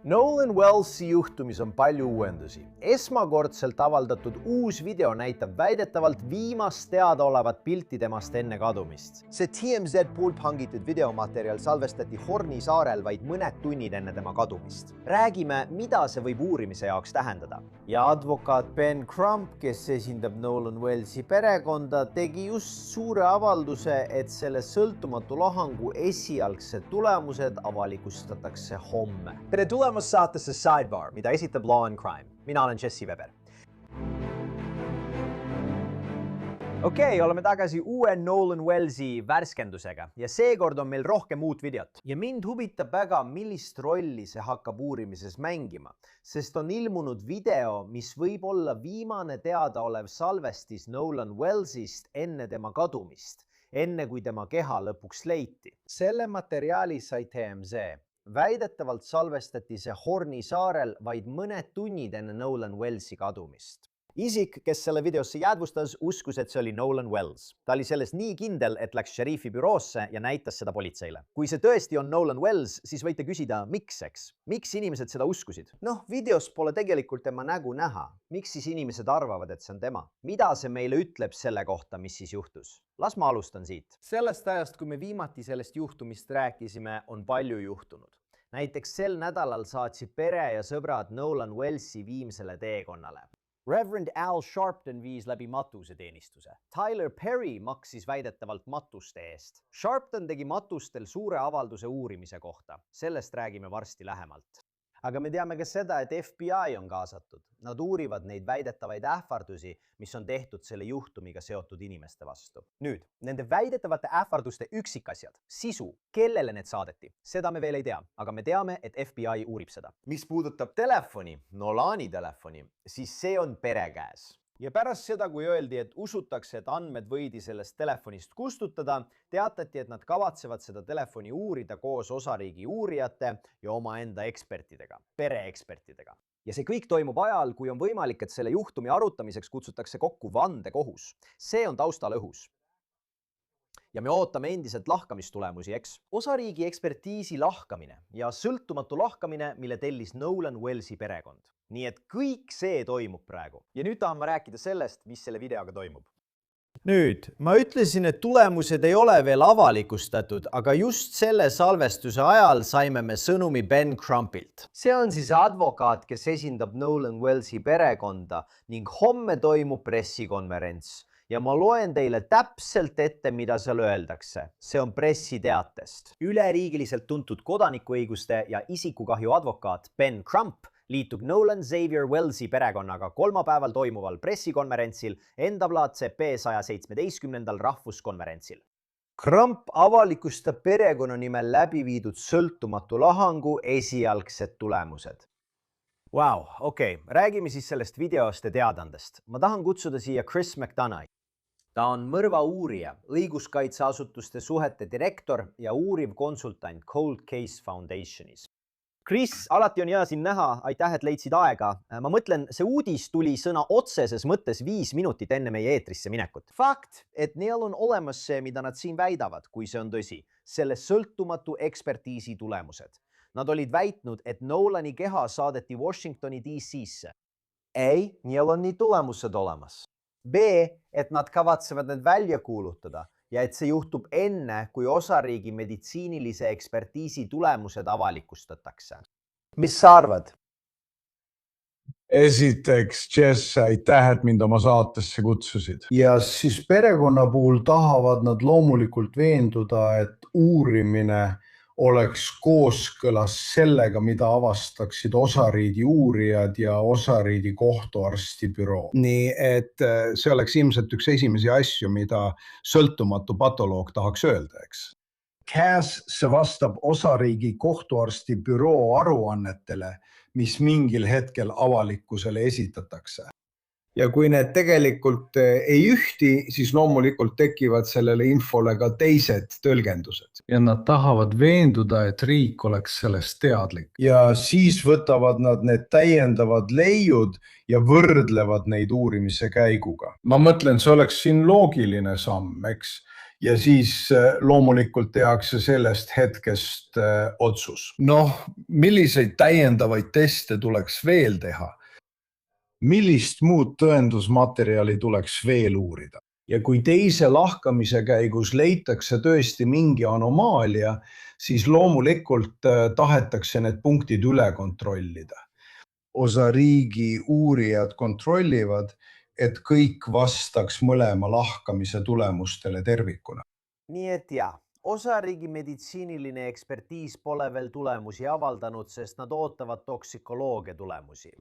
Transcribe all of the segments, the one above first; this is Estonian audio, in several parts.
Nolan Wellsi juhtumis on palju uuendusi. Esmakordselt avaldatud uus video näitab väidetavalt viimast teadaolevat pilti temast enne kadumist. See TMZ poolt hangitud videomaterjal salvestati Horni saarel vaid mõned tunnid enne tema kadumist. Räägime, mida see võib uurimise jaoks tähendada. Ja advokaat Ben Crump, kes esindab Nolan Wellsi perekonda, tegi just suure avalduse, et selle sõltumatu lahangu esialgsed tulemused avalikustatakse homme. Tere tulemast saatesse Sidebar, mida esitab Law and Crime. Mina olen Jesse Weber. Okei, oleme tagasi uue Nolan Wellsi värskendusega ja seekord on meil rohkem uut videot. Ja mind huvitab väga, millist rolli see hakkab uurimises mängima, sest on ilmunud video, mis võib olla viimane teadaolev salvestis Nolan Wellsist enne tema kadumist, enne kui tema keha lõpuks leiti. Selle materiaali sai TMZ. Väidetavalt salvestati see Horni saarel vaid mõned tunnid enne Nolan Wellsi kadumist. Isik, kes selle videosse jäädvustas, uskus, et see oli Nolan Wells. Ta oli selles nii kindel, et läks šerifi büroosse ja näitas seda politseile. Kui see tõesti on Nolan Wells, siis võite küsida, miks, eks? Miks inimesed seda uskusid? Videos pole tegelikult tema nägu näha. Miks siis inimesed arvavad, et see on tema? Mida see meile ütleb selle kohta, mis siis juhtus? Las ma alustan siit. Sellest ajast, kui me viimati sellest juhtumist rääkisime, on palju juhtunud. Näiteks sel nädalal saatsid pere ja sõbrad Nolan Wellsi viimsele teekonnale. Reverend Al Sharpton viis läbi matuseteenistuse. Tyler Perry maksis väidetavalt matuste eest. Sharpton tegi matustel suure avalduse uurimise kohta. Sellest räägime varsti lähemalt. Aga me teame ka seda, et FBI on kaasatud. Nad uurivad neid väidetavaid ähvardusi, mis on tehtud selle juhtumiga seotud inimeste vastu. Nüüd, nende väidetavate ähvarduste üksikasjad, sisu, kellele need saadeti, seda me veel ei tea, aga me teame, et FBI uurib seda. Mis puudutab telefoni, Nolani telefoni, siis see on pere käes. Ja pärast seda, kui öeldi, et usutakse, et andmed võidi sellest telefonist kustutada, teatati, et nad kavatsevad seda telefoni uurida koos osariigi uurijate ja omaenda ekspertidega, pereekspertidega. Ja see kõik toimub ajal, kui on võimalik, et selle juhtumi arutamiseks kutsutakse kokku vandekohus. See on taustal õhus. Ja me ootame endiselt lahkamistulemusi, eks? Osariigi ekspertiisi lahkamine ja sõltumatu lahkamine, mille tellis Nolan Wellsi perekond. Nii et kõik see toimub praegu. Ja nüüd tahan ma rääkida sellest, mis selle videoga toimub. Nüüd, ma ütlesin, et tulemused ei ole veel avalikustatud, aga just selle salvestuse ajal saime me sõnumi Ben Crumpilt. See on siis advokaat, kes esindab Nolan Wellsi perekonda ning homme toimub pressikonverents. Ja ma loen teile täpselt ette, mida seal öeldakse. See on pressiteatest. Üleriigiliselt tuntud kodanikuõiguste ja isikukahju advokaat Ben Crump liitub Nolan Xavier Wellsi perekonnaga kolmapäeval toimuval pressikonverentsil endavlaadse P117. rahvuskonverentsil. Crump avalikustab perekonna nimel läbi viidud sõltumatu lahangu esialgsed tulemused. Wow, okei. Räägime siis sellest videost ja teadandest. Ma tahan kutsuda siia Chris McDonough. Ta on mõrva uurija, õiguskaitseasutuste suhete direktor ja uuriv konsultant Cold Case Foundationis. Chris, alati on hea siin näha. Aitäh, et leidsid aega. Ma mõtlen, see uudis tuli sõna otseses mõttes 5 minutit enne meie eetrisse minekut. Fakt, et neil on olemas see, mida nad siin väidavad, kui see on tõsi. Selle sõltumatu ekspertiisi tulemused. Nad olid väitnud, et Nolani keha saadeti Washingtoni DC-sse. Ei, neil on nii tulemused olemas. B, et nad kavatsevad need välja kuulutada ja et see juhtub enne, kui osariigi meditsiinilise ekspertiisi tulemused avalikustatakse. Mis sa arvad? Esiteks, Jess, aitäh, et mind oma saatesse kutsusid. Ja siis perekonna puhul tahavad nad loomulikult veenduda, et uurimine oleks kooskõlas sellega, mida avastaksid osariigi uurijad ja osariigi kohtuarsti büroo. Nii, et see oleks ilmselt üks esimesi asju, mida sõltumatu patoloog tahaks öelda, eks? Käes see vastab osariigi kohtuarsti büroo aruannetele, mis mingil hetkel avalikkusele esitatakse. Ja kui need tegelikult ei ühti, siis loomulikult tekivad sellele infole ka teised tõlgendused. Ja nad tahavad veenduda, et riik oleks sellest teadlik. Ja siis võtavad nad need täiendavad leiud ja võrdlevad neid uurimise käiguga. Ma mõtlen, see oleks siin loogiline samm, eks? ja siis loomulikult tehakse sellest hetkest otsus. Milliseid täiendavaid teste tuleks veel teha? Millist muud tõendusmaterjali tuleks veel uurida? Ja kui teise lahkamise käigus leitakse tõesti mingi anomaalia, siis loomulikult tahetakse need punktid üle kontrollida. Osa riigi uurijad kontrollivad, et kõik vastaks mõlema lahkamise tulemustele tervikuna. Nii et jah, osariigi meditsiiniline ekspertiis pole veel tulemusi avaldanud, sest nad ootavad toksikoloogia tulemusi.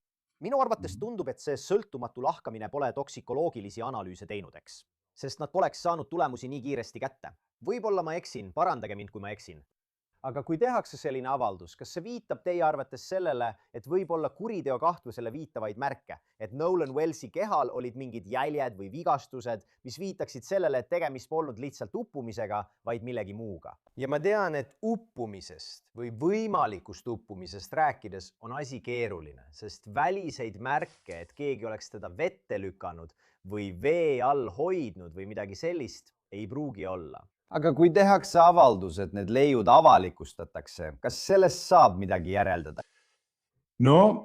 Minu arvates tundub, et see sõltumatu lahkamine pole toksikoloogilisi analüüse teinud, eks? Sest nad poleks saanud tulemusi nii kiiresti kätte. Võib-olla ma eksin, parandage mind, kui ma eksin. Aga kui tehakse selline avaldus, kas see viitab teie arvates sellele, et võib-olla kuriteo kahtlusele viitavaid märke, et Nolan Wellsi kehal olid mingid jäljed või vigastused, mis viitaksid sellele, et tegemist polnud lihtsalt uppumisega, vaid millegi muuga? Ja ma tean, et uppumisest või võimalikust uppumisest rääkides on asi keeruline, sest väliseid märke, et keegi oleks teda vette lükanud või vee all hoidnud või midagi sellist, ei pruugi olla. Aga kui tehakse avaldus, et need leiud avalikustatakse, kas sellest saab midagi järeldada?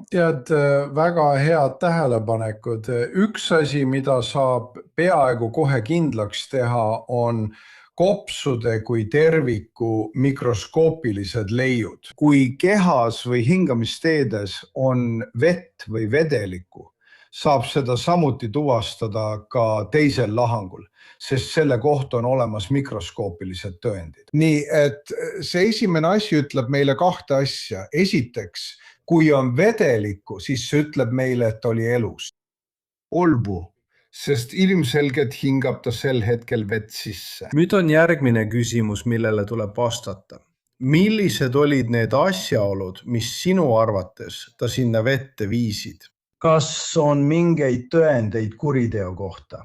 Tead, väga head tähelepanekud. Üks asi, mida saab peaaegu kohe kindlaks teha, on kopsude kui terviku mikroskoopilised leiud. Kui kehas või hingamisteedes on vett või vedelikku, saab seda samuti tuvastada ka teisel lahangul, sest selle kohta on olemas mikroskoopilised tõendid. Nii et see esimene asi ütleb meile kahte asja. Esiteks, kui on vedelikku, siis see ütleb meile, et oli elus. Olbu, sest ilmselgelt hingab ta sel hetkel vett sisse. Nüüd on järgmine küsimus, millele tuleb vastata. Millised olid need asjaolud, mis sinu arvates ta sinna vette viisid? Kas on mingeid tõendeid kuriteo kohta?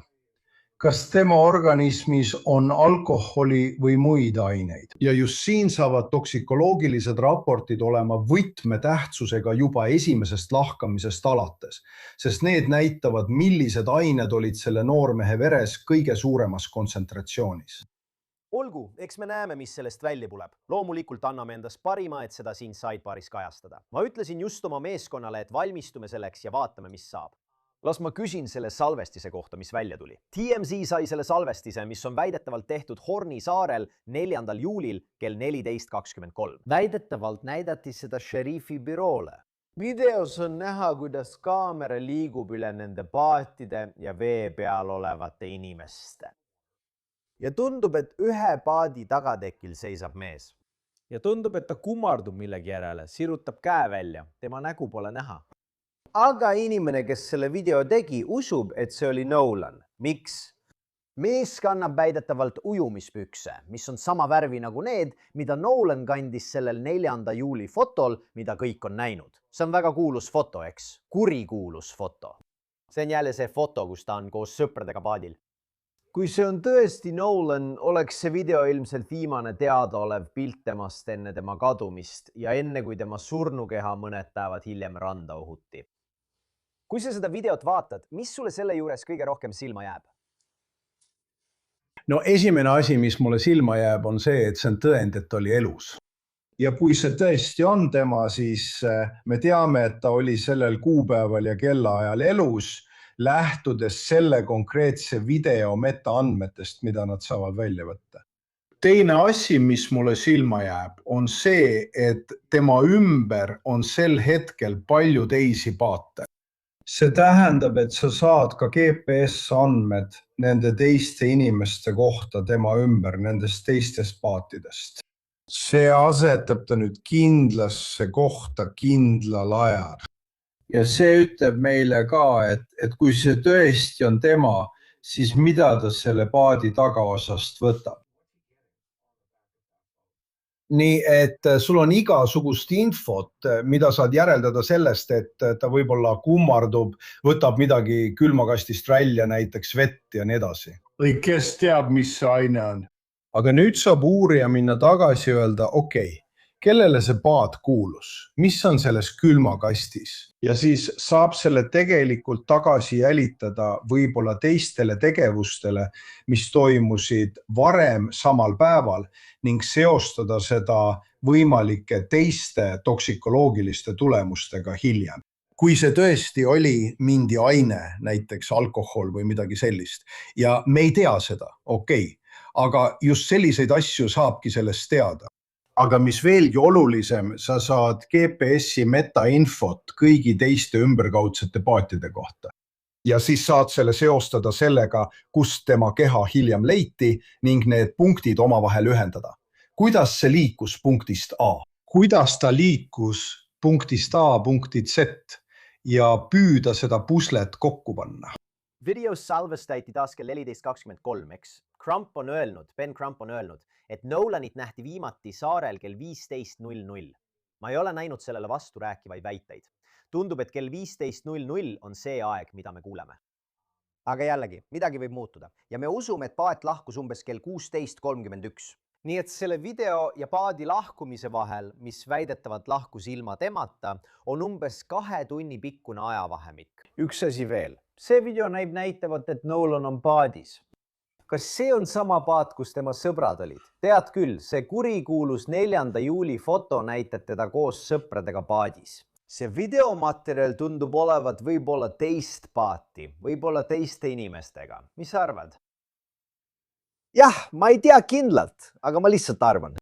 Kas tema organismis on alkoholi või muid aineid? Ja just siin saavad toksikoloogilised raportid olema võtmetähtsusega juba esimesest lahkamisest alates, sest need näitavad, millised ained olid selle noormehe veres kõige suuremas kontsentratsioonis. Olgu, eks me näeme, mis sellest välja tuleb. Loomulikult anname endast parima, et seda siin sidebaaris kajastada. Ma ütlesin just oma meeskonnale, et valmistume selleks ja vaatame, mis saab. Las ma küsin selle salvestise kohta, mis välja tuli. TMZ sai selle salvestise, mis on väidetavalt tehtud Horni saarel 4. juulil kell 14.23. Väidetavalt näidati seda šerifi büroole. Videos on näha, kuidas kaamera liigub üle nende paatide ja vee peal olevate inimeste. Ja tundub, et ühe paadi tagatekil seisab mees. Ja tundub, et ta kummardub millegi järele, sirutab käe välja, tema nägu pole näha. Aga inimene, kes selle video tegi, usub, et see oli Nolan. Miks? Mees kannab väidetavalt ujumispükse, mis on sama värvi nagu need, mida Nolan kandis sellel 4. juuli fotol, mida kõik on näinud. See on väga kuulus foto, eks? Kurikuulus foto. See on jälle see foto, kus ta on koos sõpradega paadil. Kui see on tõesti Nolan, oleks see video ilmselt viimane teadaolev pilt temast enne tema kadumist ja enne kui tema surnukeha mõned päevad hiljem randa ohuti. Kui sa seda videot vaatad, mis sulle selle juures kõige rohkem silma jääb? Esimene asi, mis mulle silma jääb, on see, et see on tõend, et oli elus. Ja kui see tõesti on tema, siis me teame, et ta oli sellel kuupäeval ja kellaajal elus, lähtudes selle konkreetse video metaandmetest, mida nad saavad välja võtta. Teine asi, mis mulle silma jääb, on see, et tema ümber on sel hetkel palju teisi paate. See tähendab, et sa saad ka GPS-andmed nende teiste inimeste kohta tema ümber, nendest teistest paatidest. See asetab ta nüüd kindlasse kohta kindlal ajal. Ja see ütleb meile ka, et kui see tõesti on tema, siis mida ta selle paadi tagaosast võtab. Nii et sul on igasugust infot, mida saad järeldada sellest, et ta võib-olla kummardub, võtab midagi külmakastist välja, näiteks vett ja nii edasi. Või kes teab, mis see aine on. Aga nüüd saab uurija minna tagasi ja öelda, okei, kellele see paat kuulus, mis on selles külmakastis ja siis saab selle tegelikult tagasi jälitada võib-olla teistele tegevustele, mis toimusid varem samal päeval ning seostada seda võimalike teiste toksikoloogiliste tulemustega hiljem. Kui see tõesti oli mingi aine, näiteks alkohol või midagi sellist ja me ei tea seda, okei, aga just selliseid asju saabki sellest teada. Aga mis veelgi olulisem, sa saad GPS-i metainfot kõigi teiste ümberkaudsete paatide kohta. Ja siis saad selle seostada sellega, kust tema keha hiljem leiti ning need punktid omavahel ühendada. Kuidas see liikus punktist A? Kuidas ta liikus punktist A punktid Z ja püüda seda puslet kokku panna? Videos salvestati taas kell 14.23, eks? Ben Crump on öelnud, et Nolanit nähti viimati saarel kell 15.00. Ma ei ole näinud sellele vastu rääkivaid väiteid. Tundub, et kell 15.00 on see aeg, mida me kuuleme. Aga jällegi, midagi võib muutuda ja me usume, et paat lahkus umbes kell 16.31. Nii et selle video ja paadi lahkumise vahel, mis väidetavalt lahkus ilma temata, on umbes 2 tunni pikkune ajavahemik. Üks asi veel. See video näitavat, et Nolan on paadis. Kas see on sama paat, kus tema sõbrad olid? Tead küll, see kurikuulus 4. juuli foto näitab teda koos sõpradega paadis. See videomaterjal tundub olevat võib-olla teist paati, võib-olla teiste inimestega. Mis sa arvad? Jah, ma ei tea kindlalt, aga ma lihtsalt arvan.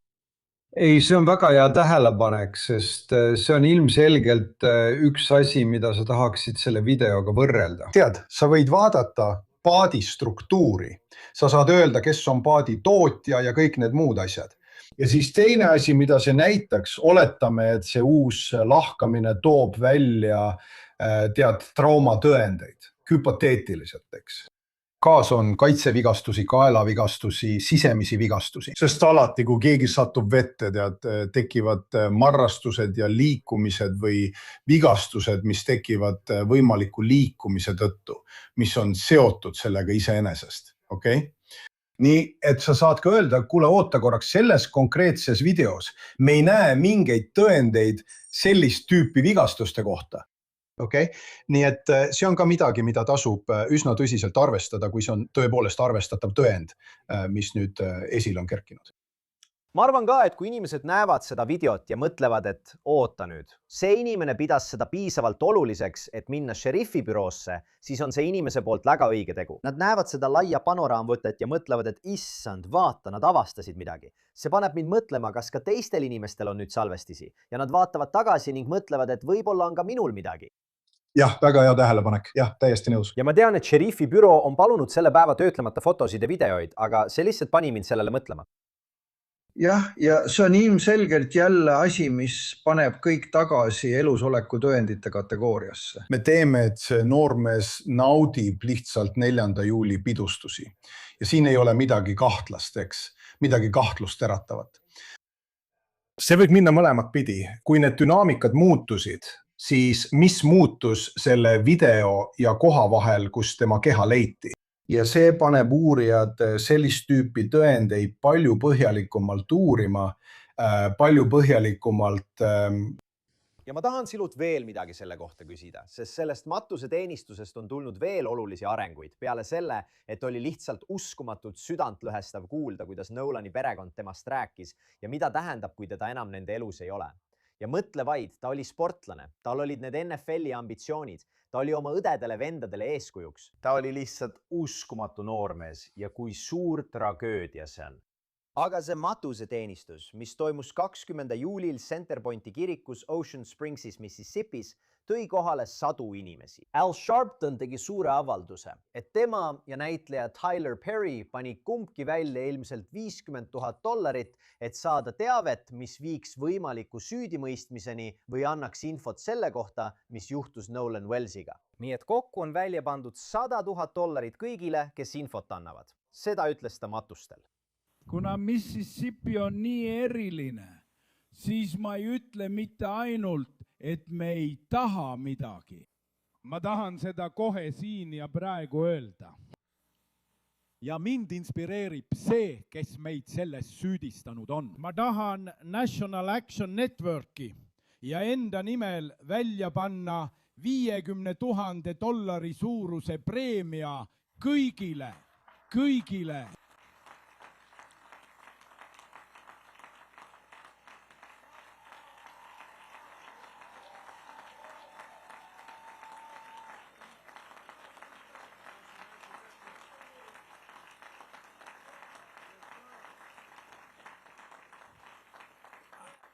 Ei, see on väga hea tähelepanek, sest see on ilmselgelt üks asi, mida sa tahaksid selle videoga võrrelda. Tead, sa võid vaadata paadi struktuuri. Sa saad öelda, kes on paadi tootja ja kõik need muud asjad. Ja siis teine asi, mida see näitaks, oletame, et see uus lahkamine toob välja traumatõendeid, hüpoteetiliselt, eks. Kaas on kaitsevigastusi, kaelavigastusi, sisemisi vigastusi. Sest alati, kui keegi satub vette, tekivad marrastused ja liikumised või vigastused, mis tekivad võimaliku liikumise tõttu, mis on seotud sellega iseenesest. Okay? Nii, et sa saad ka öelda, kuule, oota korraks, selles konkreetses videos me ei näe mingeid tõendeid sellist tüüpi vigastuste kohta. Okay? Nii et see on ka midagi, mida tasub üsna tõsiselt arvestada, kui see on tõepoolest arvestatav tõend, mis nüüd esil on kerkinud. Ma arvan ka, et kui inimesed näevad seda videot ja mõtlevad, et oota nüüd, see inimene pidas seda piisavalt oluliseks, et minna šeriffi büroosse, siis on see inimese poolt väga õige tegu. Nad näevad seda laia panoraamvõtet ja mõtlevad, et issand, vaata, nad avastasid midagi. See paneb mind mõtlema, kas ka teistel inimestel on nüüd salvestisi ja nad vaatavad tagasi ning mõtlevad, et võib-olla on ka minul midagi. Jah, väga hea tähelepanek. Jah, täiesti nõus. Ja ma tean, et šeriffi büroo on palunud selle päeva töötlemata fotosid ja videoid, aga see lihtsalt pani mind sellele mõtlema. Jah, ja see on ilmselgelt jälle asi, mis paneb kõik tagasi elusoleku tõendite kategooriasse. Me teeme, et see noormees naudib lihtsalt 4. juuli pidustusi ja siin ei ole midagi kahtlast, eks, midagi kahtlust eratavat. See võib minna mõlemat pidi. Kui need dünaamikad muutusid, siis mis muutus selle video ja koha vahel, kus tema keha leiti? Ja see paneb uurijad sellist tüüpi tõendeid palju põhjalikumalt uurima, palju põhjalikumalt. Ja ma tahan sinult veel midagi selle kohta küsida, sest sellest matuseteenistusest on tulnud veel olulisi arenguid peale selle, et oli lihtsalt uskumatult südantlõhestav kuulda, kuidas Nolani perekond temast rääkis ja mida tähendab, kui teda enam nende elus ei ole. Ja mõtle vaid, ta oli sportlane, tal olid need NFL-i ambitsioonid, ta oli oma õdedele-vendadele eeskujuks. Ta oli lihtsalt uskumatu noormees ja kui suur tragöödia see on. Aga see matuseteenistus, mis toimus 20. juulil Centerpointi kirikus Ocean Springsis, Mississippis, tõi kohale 100 inimesi. Al Sharpton tegi suure avalduse, et tema ja näitleja Tyler Perry pani kumbki välja ilmselt $50,000, et saada teavet, mis viiks võimaliku süüdimõistmiseni või annaks infot selle kohta, mis juhtus Nolan Wellsiga. Nii et kokku on välja pandud $100,000 kõigile, kes infot annavad. Seda ütles ta matustel. Kuna Mississippi on nii eriline, siis ma ei ütle mitte ainult, et me ei taha midagi. Ma tahan seda kohe siin ja praegu öelda. ja mind inspireerib see, kes meid selles süüdistanud on. Ma tahan National Action Networki ja enda nimel välja panna $50,000 suuruse preemia kõigile.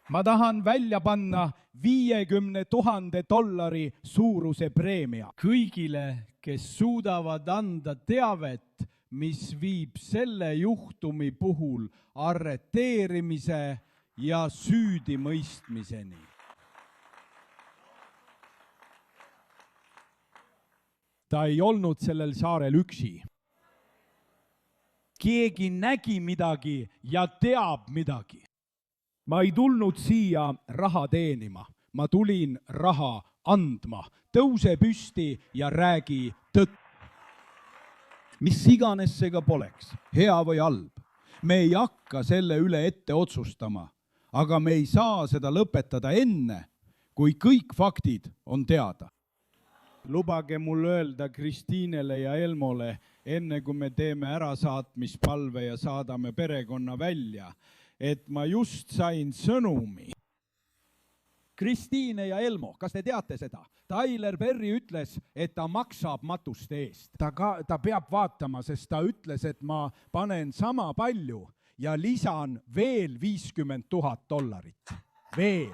Ma tahan välja panna $50,000 suuruse preemia kõigile, kes suudavad anda teavet, mis viib selle juhtumi puhul arreteerimise ja süüdimõistmiseni. Ta ei olnud sellel saarel üksi. Keegi nägi midagi ja teab midagi. Ma ei tulnud siia raha teenima, ma tulin raha andma. Tõuse püsti ja räägi tõtt. Mis iganes see ka poleks, hea või halb. Me ei hakka selle üle ette otsustama, aga me ei saa seda lõpetada enne, kui kõik faktid on teada. Lubage mul öelda Kristiinele ja Elmole, enne kui me teeme ärasaatmispalve ja saadame perekonna välja, et ma just sain sõnumi. Kristiine ja Elmo, kas te teate seda? Tyler Perry ütles, et ta maksab matuste eest. Ta peab vaatama, sest ta ütles, et ma panen sama palju ja lisan veel $50,000. Veel.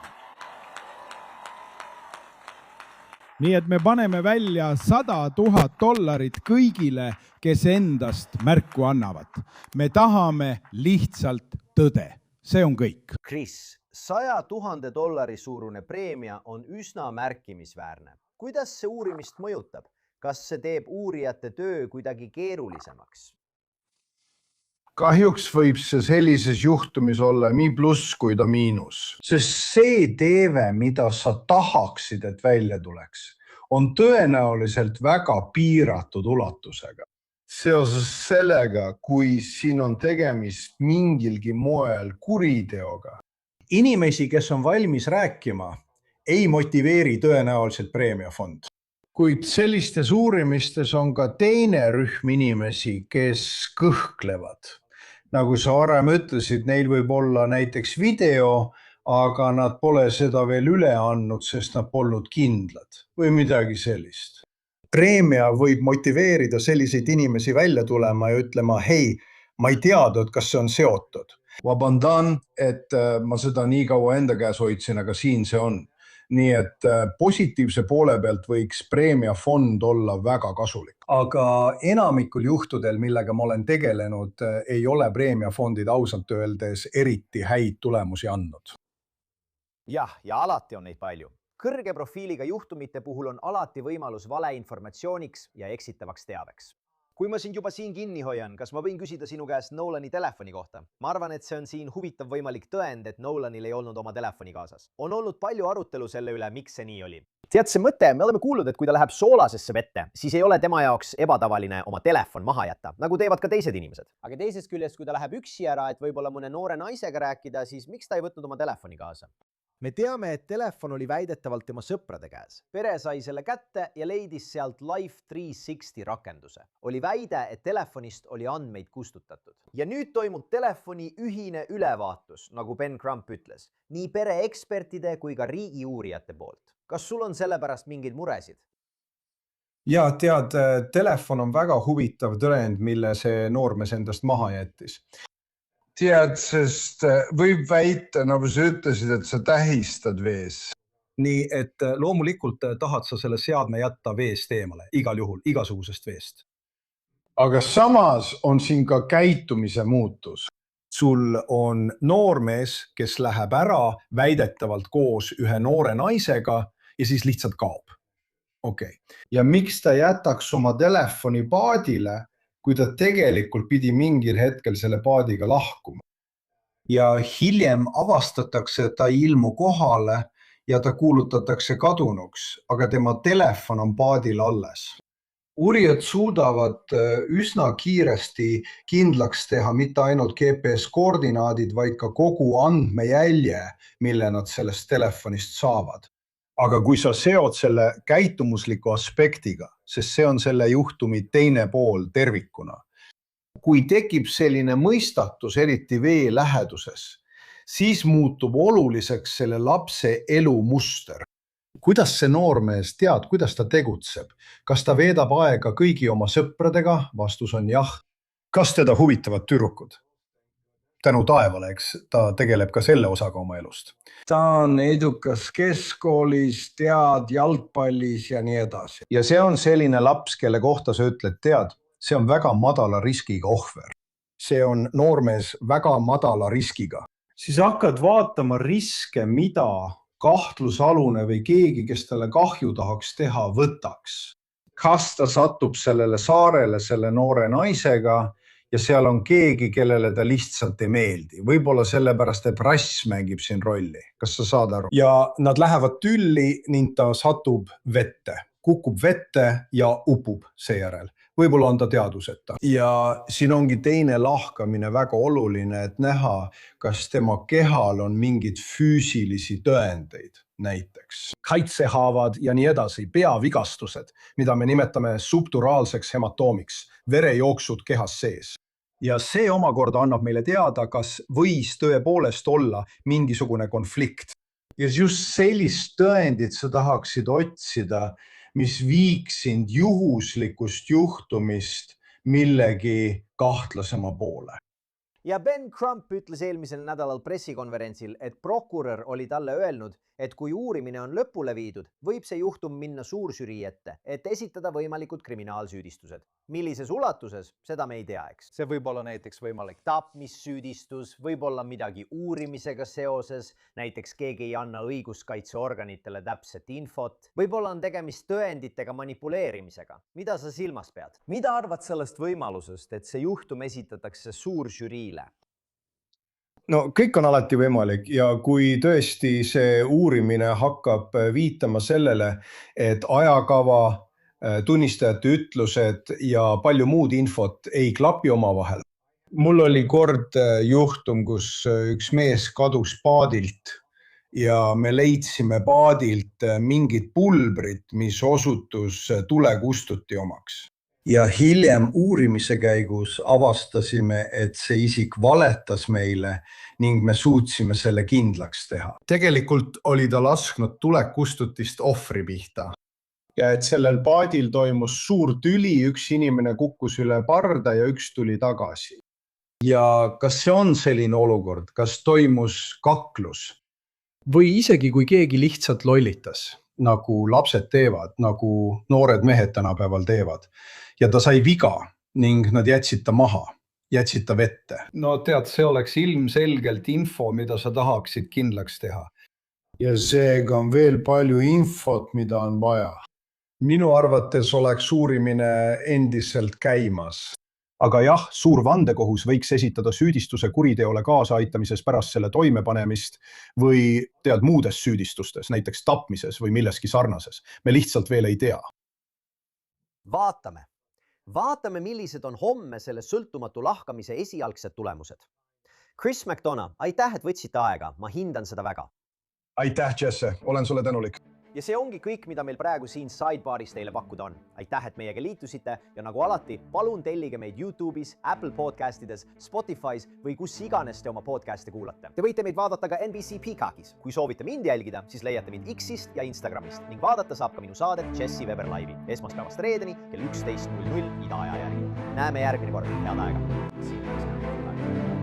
Nii et me paneme välja $100,000 kõigile, kes endast märku annavad. Me tahame lihtsalt tõde. See on kõik. Chris, $100,000 suurune preemia on üsna märkimisväärne. Kuidas see uurimist mõjutab? Kas see teeb uurijate töö kuidagi keerulisemaks? Kahjuks võib see sellises juhtumis olla nii pluss kui ta miinus. Sest see teeve, mida sa tahaksid, et välja tuleks, on tõenäoliselt väga piiratud ulatusega. Seoses sellega, kui siin on tegemist mingilgi moel kuriteoga. Inimesi, kes on valmis rääkima, ei motiveeri tõenäoliselt preemiafond. Kuid sellistes uurimistes on ka teine rühm inimesi, kes kõhklevad. Nagu sa varem ütlesid, neil võib olla näiteks video, aga nad pole seda veel üle andnud, sest nad polnud kindlad või midagi sellist. Preemia võib motiveerida selliseid inimesi välja tulema ja ütlema, hei, ma ei teadnud, kas see on seotud. Vabandan, et ma seda nii kaua enda käes hoidsin, aga siin see on. Nii et positiivse poole pealt võiks preemiafond olla väga kasulik. Aga enamikul juhtudel, millega ma olen tegelenud, ei ole preemiafondid ausalt öeldes eriti häid tulemusi andnud. Jah, ja alati on neid palju. Kõrge profiiliga juhtumite puhul on alati võimalus valeinformatsiooniks ja eksitavaks teaveks. Kui ma sind juba siin kinni hoian, kas ma võin küsida sinu käest Nolani telefoni kohta? Ma arvan, et see on siin huvitav võimalik tõend, et Nolanil ei olnud oma telefoni kaasas. On olnud palju arutelu selle üle, miks see nii oli. Tead, see mõte, me oleme kuulnud, et kui ta läheb soolasesse vette, siis ei ole tema jaoks ebatavaline oma telefon maha jätta, nagu teevad ka teised inimesed. Aga teisest küljest, kui ta läheb üksi ära, et võib-olla mõne noore naisega rääkida, siis miks ta ei võtnud oma telefoni kaasa? Me teame, et telefon oli väidetavalt tema sõprade käes. Pere sai selle kätte ja leidis sealt Life 360 rakenduse. Oli väide, et telefonist oli andmeid kustutatud. Ja nüüd toimub telefoni ühine ülevaatus, nagu Ben Crump ütles, nii pere ekspertide kui ka riigi uurijate poolt. Kas sul on selle pärast mingeid muresid? Ja tead, telefon on väga huvitav tõend, mille see noormees endast maha jättis. Tead, sest võib väita, nagu sa ütlesid, et sa tähistad vees. Nii, et loomulikult tahad sa selle seadme jätta veest eemale, igal juhul, igasugusest veest. Aga samas on siin ka käitumise muutus. Sul on noormees, kes läheb ära väidetavalt koos ühe noore naisega ja siis lihtsalt kaob. Okay. Ja miks ta jätaks oma telefoni paadile, kui ta tegelikult pidi mingil hetkel selle paadiga lahkuma. Ja hiljem avastatakse, et ta ei ilmu kohale ja ta kuulutatakse kadunuks, aga tema telefon on paadil alles. uurijad suudavad üsna kiiresti kindlaks teha mitte ainult GPS-koordinaadid, vaid ka kogu andmejälje, mille nad sellest telefonist saavad. aga kui sa seod selle käitumusliku aspektiga, sest see on selle juhtumi teine pool tervikuna. kui tekib selline mõistatus, eriti vee läheduses, siis muutub oluliseks selle lapse elumuster. Kuidas see noormees tead, kuidas ta tegutseb? Kas ta veedab aega kõigi oma sõpradega? Vastus on jah. Kas teda huvitavad tüdrukud? Tänu taevale, eks ta tegeleb ka selle osaga oma elust. Ta on edukas keskkoolis, tead jalgpallis ja nii edasi. Ja see on selline laps, kelle kohta sa ütled, tead, see on väga madala riskiga ohver. See on noormees väga madala riskiga. Siis hakkad vaatama riske, mida kahtlusalune või keegi, kes talle kahju tahaks teha, võtaks. Kas ta satub sellele saarele selle noore naisega ja seal on keegi, kellele ta lihtsalt ei meeldi. Võib-olla sellepärast, et rass mängib siin rolli. Kas sa saad aru? Ja nad lähevad tülli ning ta satub vette. Kukub vette ja upub seejärel. Võib-olla on ta teaduseta. Ja siin ongi teine lahkamine väga oluline, et näha, kas tema kehal on mingid füüsilisi tõendeid, näiteks kaitsehaavad ja nii edasi, peavigastused, mida me nimetame subduraalseks hematoomiks, verejooksud kehas sees. Ja see omakorda annab meile teada, kas võis tõepoolest olla mingisugune konflikt. Ja just sellist tõendit sa tahaksid otsida, mis viiks sind juhuslikust juhtumist millegi kahtlasema poole. Ja Ben Crump ütles eelmisel nädalal pressikonverentsil, et prokurör oli talle öelnud, et kui uurimine on lõpule viidud, võib see juhtum minna suuržürii ette, et esitada võimalikud kriminaalsüüdistused. Millises ulatuses, seda me ei tea, eks. See võib olla näiteks võimalik tapmissüüdistus, võib olla midagi uurimisega seoses, näiteks keegi ei anna õiguskaitseorganitele täpset infot, võib-olla on tegemist tõenditega manipuleerimisega. Mida sa silmas pead? Mida arvad sellest võimalusest, et see juhtum esitatakse suuržüriile? No kõik on alati võimalik ja kui tõesti see uurimine hakkab viitama sellele, et ajakava, tunnistajate ütlused ja palju muud infot ei klapi omavahel. Mul oli kord juhtum, kus üks mees kadus paadilt ja me leidsime paadilt mingit pulbrit, mis osutus tulekustuti omaks. Ja hiljem uurimise käigus avastasime, et see isik valetas meile ning me suutsime selle kindlaks teha. Tegelikult oli ta lasknud tulekustutist ohvri pihta. Ja et sellel paadil toimus suur tüli, üks inimene kukkus üle parda ja üks tuli tagasi. Ja kas see on selline olukord? Kas toimus kaklus? Või isegi kui keegi lihtsalt lollitas, nagu lapsed teevad, nagu noored mehed tänapäeval teevad. Ja ta sai viga ning nad jätsid ta maha, jätsid ta vette. No tead, see oleks ilmselgelt info, mida sa tahaksid kindlaks teha. Ja seega on veel palju infot, mida on vaja. Minu arvates oleks uurimine endiselt käimas. Aga jah, suur vandekohus võiks esitada süüdistuse kuriteole kaasaaitamises pärast selle toimepanemist või tead muudes süüdistustes, näiteks tapmises või milleski sarnases. Me lihtsalt veel ei tea. Vaatame, millised on homme selle sõltumatu lahkamise esialgsed tulemused. Chris McDonough, aitäh, et võtsite aega. Ma hindan seda väga. Aitäh, Jesse. Olen sulle tänulik. Ja see ongi kõik, mida meil praegu siin Sidebaaris teile pakkuda on. Aitäh, et meiega liitusite ja nagu alati, palun tellige meid YouTube'is, Apple Podcastides, Spotify's või kus iganes te oma podcast'e kuulate. Te võite meid vaadata ka NBC Peacockis. Kui soovite mind jälgida, siis leiate mind X'ist ja Instagramist ning vaadata saab ka minu saadet Jesse Weber Live'i esmaspäevast reedeni kell 11:00 idaaja järgi. Näeme järgmine kord. Head aega.